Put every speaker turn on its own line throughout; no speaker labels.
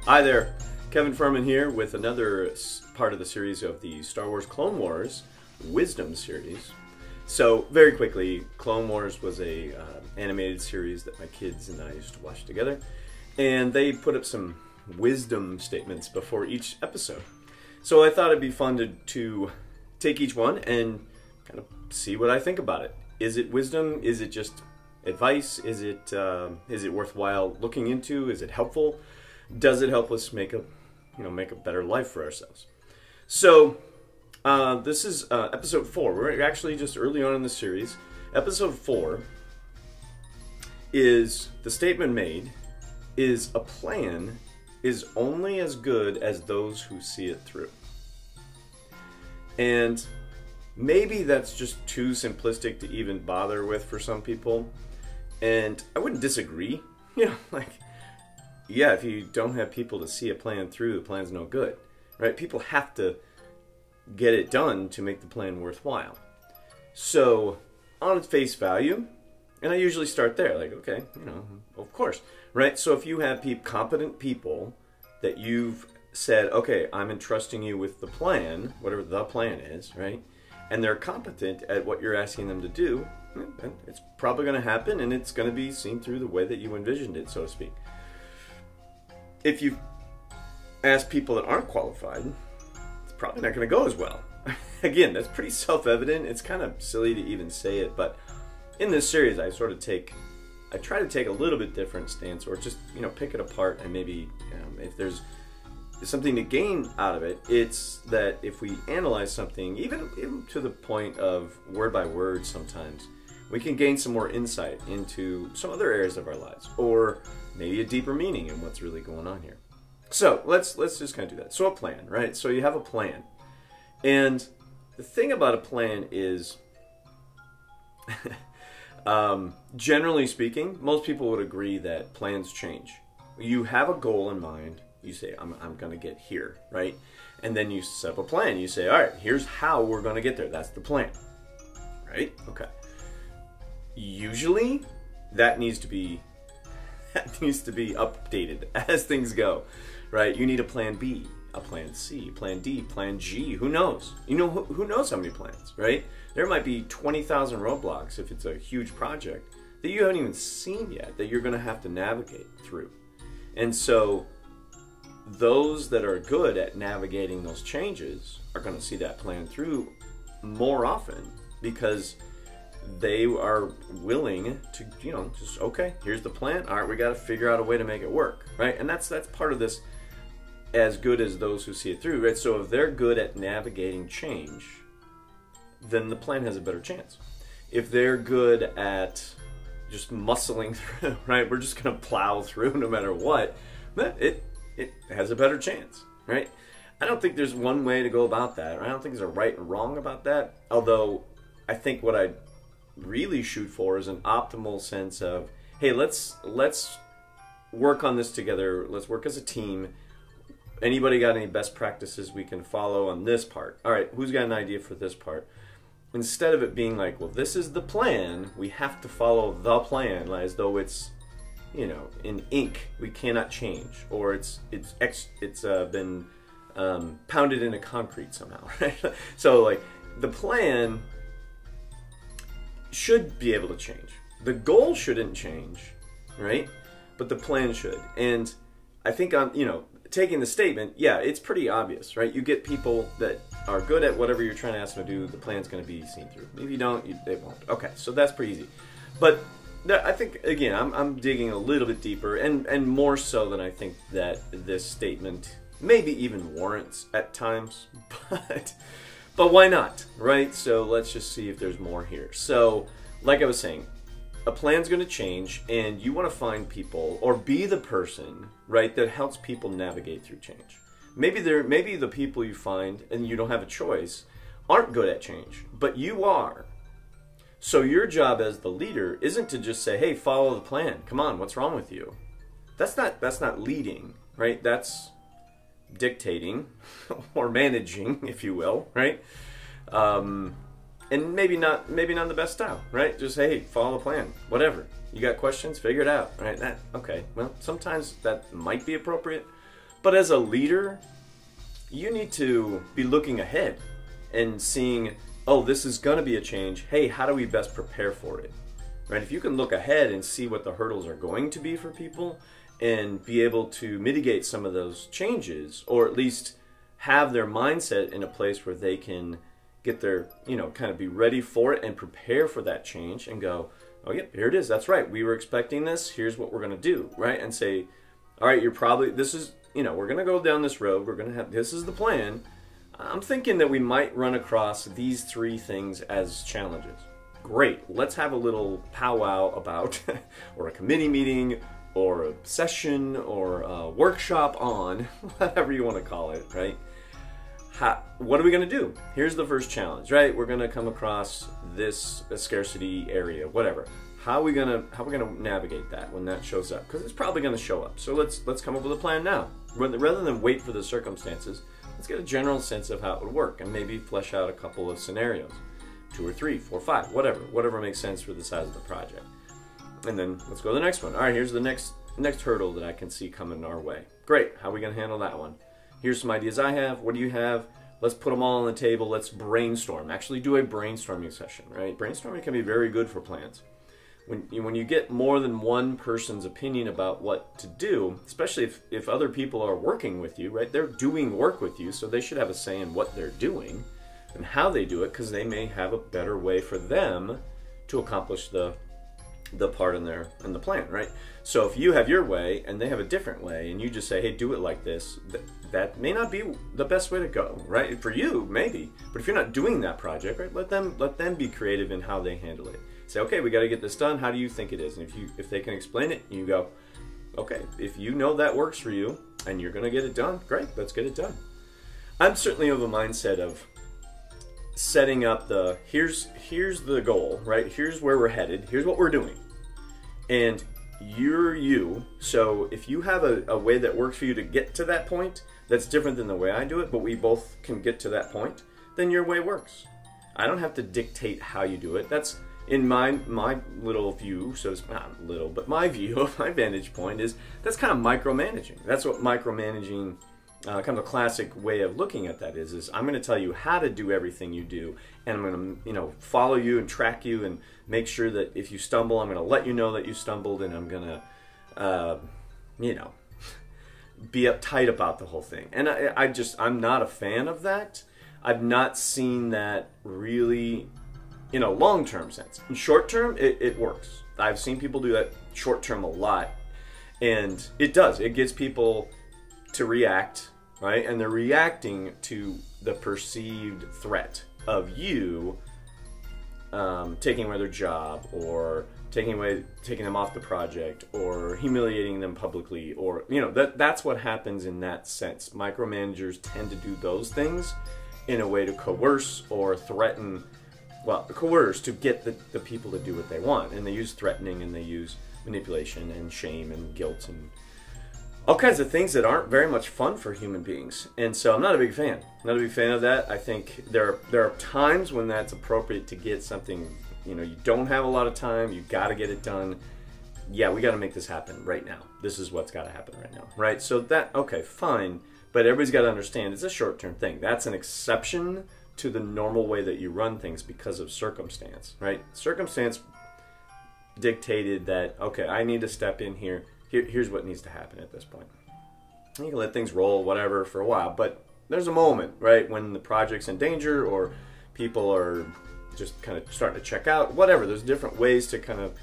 Hi there, Kevin Furman here with another part of the series of the Star Wars Clone Wars Wisdom series. So very quickly, Clone Wars was a animated series that my kids and I used to watch together, and they put up some wisdom statements before each episode. So I thought it'd be fun to take each one and kind of see what I think about it. Is it wisdom? Is it just advice? Is it worthwhile looking into? Is it helpful? Does it help us make a better life for ourselves? So this is episode 4. We're actually just early on in the series. Episode 4 is the statement made is a plan is only as good as those who see it through. And maybe that's just too simplistic to even bother with for some people. And I wouldn't disagree. Yeah, if you don't have people to see a plan through, the plan's no good, right? People have to get it done to make the plan worthwhile. So, on its face value, and I usually start there, like, okay, of course, right? So if you have competent people that you've said, okay, I'm entrusting you with the plan, whatever the plan is, right? And they're competent at what you're asking them to do, it's probably going to happen, and it's going to be seen through the way that you envisioned it, so to speak. If you ask people that aren't qualified, it's probably not going to go as well. Again, that's pretty self-evident. It's kind of silly to even say it, but in this series, I try to take a little bit different stance, or just pick it apart, and maybe if there's something to gain out of it, it's that if we analyze something, even to the point of word by word, sometimes we can gain some more insight into some other areas of our lives, or maybe a deeper meaning in what's really going on here. So let's just kind of do that. So a plan, right? So you have a plan, and the thing about a plan is, generally speaking, most people would agree that plans change. You have a goal in mind. You say, I'm going to get here, right? And then you set up a plan. You say, all right, here's how we're going to get there. That's the plan, right? Okay. Usually, that needs to be updated as things go, right? You need a plan B, a plan C, plan D, plan G. Who knows? Who knows how many plans, right? There might be 20,000 roadblocks if it's a huge project that you haven't even seen yet that you're going to have to navigate through. And so those that are good at navigating those changes are going to see that plan through more often, because they are willing to, just, okay, here's the plan. All right, we got to figure out a way to make it work, right? And that's part of this, as good as those who see it through, right? So if they're good at navigating change, then the plan has a better chance. If they're good at just muscling through, right? We're just going to plow through no matter what, it has a better chance, right? I don't think there's one way to go about that. I don't think there's a right and wrong about that. Although I think what I really shoot for is an optimal sense of, hey, let's work on this together. Let's work as a team. Anybody got any best practices we can follow on this part? All right, who's got an idea for this part? Instead of it being like, well, this is the plan, we have to follow the plan, as though it's, in ink, we cannot change, or it's been pounded into concrete somehow, right? So, like, the plan should be able to change. The goal shouldn't change, right? But the plan should. And I think taking the statement, yeah, it's pretty obvious, right? You get people that are good at whatever you're trying to ask them to do, the plan's going to be seen through. Maybe you don't, they won't. Okay, so that's pretty easy. But I think, again, I'm digging a little bit deeper, and more so than I think that this statement maybe even warrants at times, but why not, right? So let's just see if there's more here. So, like I was saying, a plan's going to change, and you want to find people, or be the person, right, that helps people navigate through change. Maybe the people you find, and you don't have a choice, aren't good at change, but you are. So your job as the leader isn't to just say, hey, follow the plan. Come on, what's wrong with you? That's not leading, right? That's dictating or managing, if you will, right? And maybe not the best style, right? Just, hey, follow the plan, whatever. You got questions? Figure it out, right? Okay, well, sometimes that might be appropriate, But as a leader, you need to be looking ahead and seeing, oh, this is going to be a change. Hey, how do we best prepare for it? Right? If you can look ahead and see what the hurdles are going to be for people and be able to mitigate some of those changes, or at least have their mindset in a place where they can get their, kind of be ready for it and prepare for that change and go, oh yeah, here it is. That's right. We were expecting this. Here's what we're going to do, right? And say, all right, this is, we're going to go down this road. We're going to have, this is the plan. I'm thinking that we might run across these 3 things as challenges. Great. Let's have a little powwow about, or a committee meeting, or a session, or a workshop on, whatever you want to call it, right? What are we going to do? Here's the first challenge, right? We're going to come across this scarcity area, whatever. How are we going to navigate that when that shows up? Because it's probably going to show up. So let's come up with a plan now. Rather than wait for the circumstances, let's get a general sense of how it would work and maybe flesh out a couple of scenarios. 2 or 3, 4, 5, whatever makes sense for the size of the project. And then let's go to the next one. All right, here's the next hurdle that I can see coming our way. Great, how are we going to handle that one? Here's some ideas I have. What do you have? Let's put them all on the table. Let's brainstorm. Actually do a brainstorming session, right? Brainstorming can be very good for plans. When you get more than one person's opinion about what to do, especially if other people are working with you, right? They're doing work with you, so they should have a say in what they're doing and how they do it, because they may have a better way for them to accomplish the part in the plan, right? So if you have your way and they have a different way, and you just say, hey, do it like this, that may not be the best way to go, right? For you, maybe, but if you're not doing that project, right, let them be creative in how they handle it. Say, okay, we got to get this done. How do you think it is? And if they can explain it, you go, okay, if you know that works for you and you're going to get it done, great, let's get it done. I'm certainly of a mindset of setting up here's the goal, right? Here's where we're headed. Here's what we're doing. And you're you. So if you have a way that works for you to get to that point that's different than the way I do it, but we both can get to that point, then your way works. I don't have to dictate how you do it. That's in my little view, so it's not little, but my view, my vantage point is that's kind of micromanaging. That's what micromanaging, kind of a classic way of looking at that is I'm going to tell you how to do everything you do, and I'm going to, follow you and track you and make sure that if you stumble, I'm going to let you know that you stumbled, and I'm going to, be uptight about the whole thing. And I'm not a fan of that. I've not seen that really in a long-term sense. In short-term, it works. I've seen people do that short-term a lot, and it does. It gets people to react, right? And they're reacting to the perceived threat of you taking away their job, or taking them off the project, or humiliating them publicly, or that's what happens in that sense. Micromanagers tend to do those things in a way to coerce or threaten. Well, coerce to get the people to do what they want, and they use threatening, and they use manipulation and shame and guilt and all kinds of things that aren't very much fun for human beings. And so I'm not a big fan. Not a big fan of that. I think there are times when that's appropriate to get something, you don't have a lot of time, you got to get it done. Yeah, we got to make this happen right now. This is what's got to happen right now, right? So okay, fine, but everybody's got to understand it's a short-term thing. That's an exception to the normal way that you run things because of circumstance, right? Circumstance dictated that, okay, I need to step in here. Here's what needs to happen at this point. You can let things roll, whatever, for a while, but there's a moment, right, when the project's in danger or people are just kind of starting to check out, whatever. There's different ways to kind of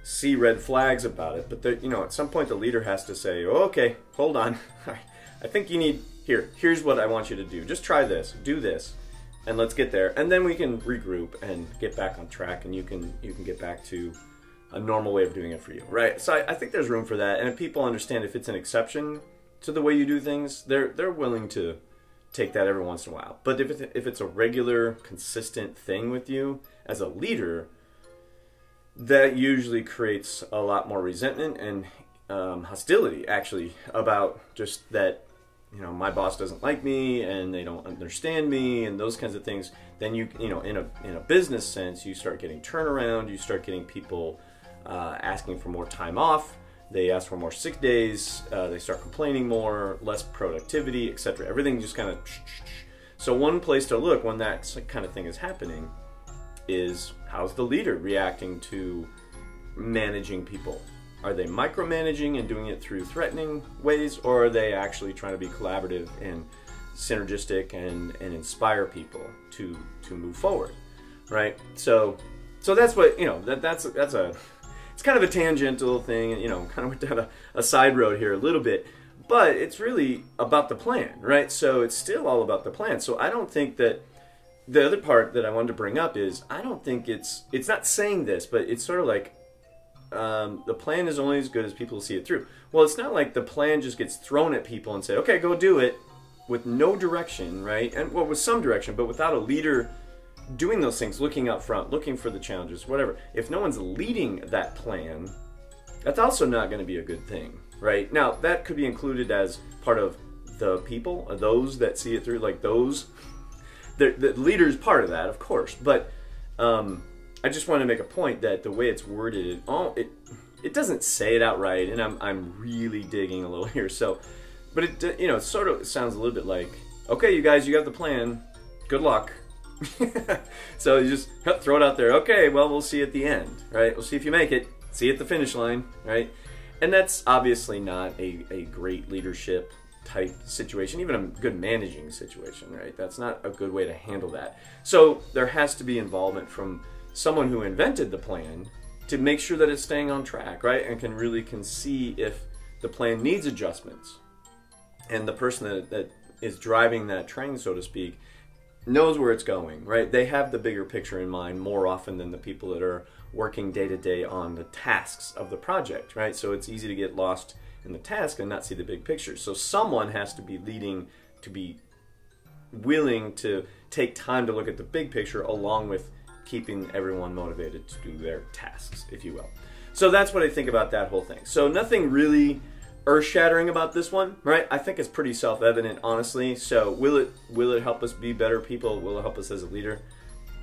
see red flags about it, but at some point the leader has to say, oh, okay, hold on. I think you need, here's what I want you to do. Just try this, do this, and let's get there. And then we can regroup and get back on track, and you can get back to a normal way of doing it for you, right? So I think there's room for that, and if people understand if it's an exception to the way you do things, they're willing to take that every once in a while. But if it's a regular, consistent thing with you as a leader, that usually creates a lot more resentment and hostility, actually, about just that, my boss doesn't like me and they don't understand me and those kinds of things. Then in a business sense, you start getting turnaround, you start getting people asking for more time off. They ask for more sick days, they start complaining more, less productivity, etc. Everything just kind of... So one place to look when that kind of thing is happening is, how's the leader reacting to managing people? Are they micromanaging and doing it through threatening ways, or are they actually trying to be collaborative and synergistic and inspire people to move forward, right? So that's what, you know, that's a... It's kind of a tangential thing, and, you know, kind of went down a side road here a little bit, but it's really about the plan, right? So it's still all about the plan. So I don't think that the other part that I wanted to bring up is, I don't think it's not saying this, but it's sort of like the plan is only as good as people see it through. Well, it's not like the plan just gets thrown at people and say, okay, go do it, with no direction, right? And well, with some direction, but without a leader doing those things, looking up front, looking for the challenges, whatever. If no one's leading that plan, that's also not going to be a good thing, right? Now, that could be included as part of the people, those that see it through, like those. The leader's part of that, of course, but I just want to make a point that the way it's worded, it doesn't say it outright, and I'm really digging a little here. So, but it, you know, it sort of sounds a little bit like, okay, you guys, you got the plan, good luck. So you just throw it out there. Okay, well, we'll see at the end, right? We'll see if you make it. See you at the finish line, right? And that's obviously not a great leadership type situation, even a good managing situation, right? That's not a good way to handle that. So there has to be involvement from someone who invented the plan to make sure that it's staying on track, right? And can see if the plan needs adjustments. And the person that is driving that train, so to speak, knows where it's going, right? They have the bigger picture in mind more often than the people that are working day to day on the tasks of the project, right? So it's easy to get lost in the task and not see the big picture. So someone has to be leading, to be willing to take time to look at the big picture along with keeping everyone motivated to do their tasks, if you will. So that's what I think about that whole thing. So nothing really earth-shattering about this one, right? I think it's pretty self-evident, honestly. So will it help us be better people? Will it help us as a leader?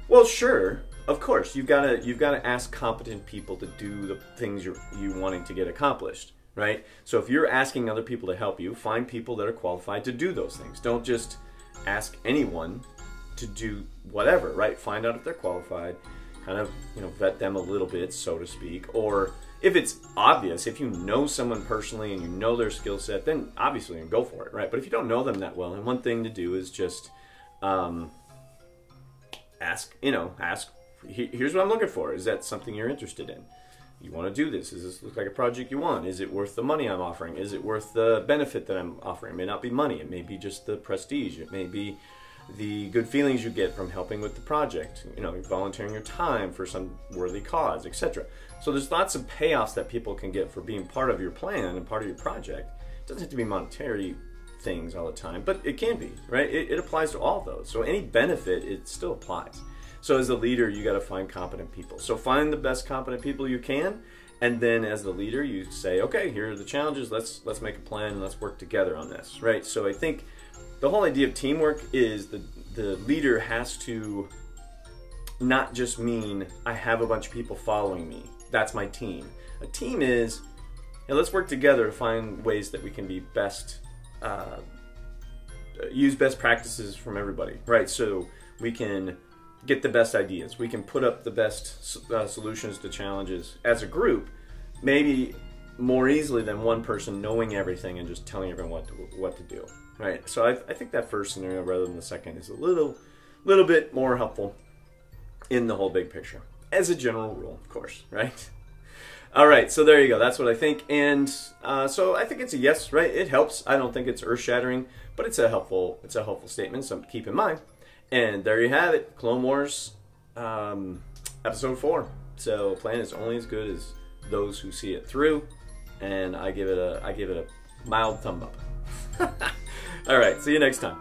Well, sure, of course. You've got to ask competent people to do the things you're wanting to get accomplished, right? So if you're asking other people to help you, find people that are qualified to do those things. Don't just ask anyone to do whatever, right? Find out if they're qualified, kind of, you know, vet them a little bit, so to speak. Or if it's obvious, if you know someone personally and you know their skill set, then obviously go for it, right? But if you don't know them that well, and one thing to do is just ask, here's what I'm looking for. Is that something you're interested in? You want to do this? Does this look like a project you want? Is it worth the money I'm offering? Is it worth the benefit that I'm offering? It may not be money. It may be just the prestige. It may be the good feelings you get from helping with the project, you know, volunteering your time for some worthy cause, etc. So there's lots of payoffs that people can get for being part of your plan and part of your project. It doesn't have to be monetary things all the time, but it can be, right? It applies to all of those. So any benefit, it still applies. So as a leader, you got to find competent people. So find the best competent people you can, and then as the leader, you say, okay, here are the challenges. Let's make a plan and let's work together on this, right? So I think the whole idea of teamwork is the leader has to not just mean I have a bunch of people following me. That's my team. A team is, hey, let's work together to find ways that we can be best, use best practices from everybody, right? So we can get the best ideas. We can put up the best solutions to challenges as a group, maybe more easily than one person knowing everything and just telling everyone what to do. Right, so I think that first scenario rather than the second is a little bit more helpful in the whole big picture. As a general rule, of course, right? All right, so there you go. That's what I think, and so I think it's a yes, right? It helps. I don't think it's earth-shattering, but it's a helpful statement. So keep in mind. And there you have it, Clone Wars, episode 4. So plan is only as good as those who see it through, and I give it a mild thumb up. All right, see you next time.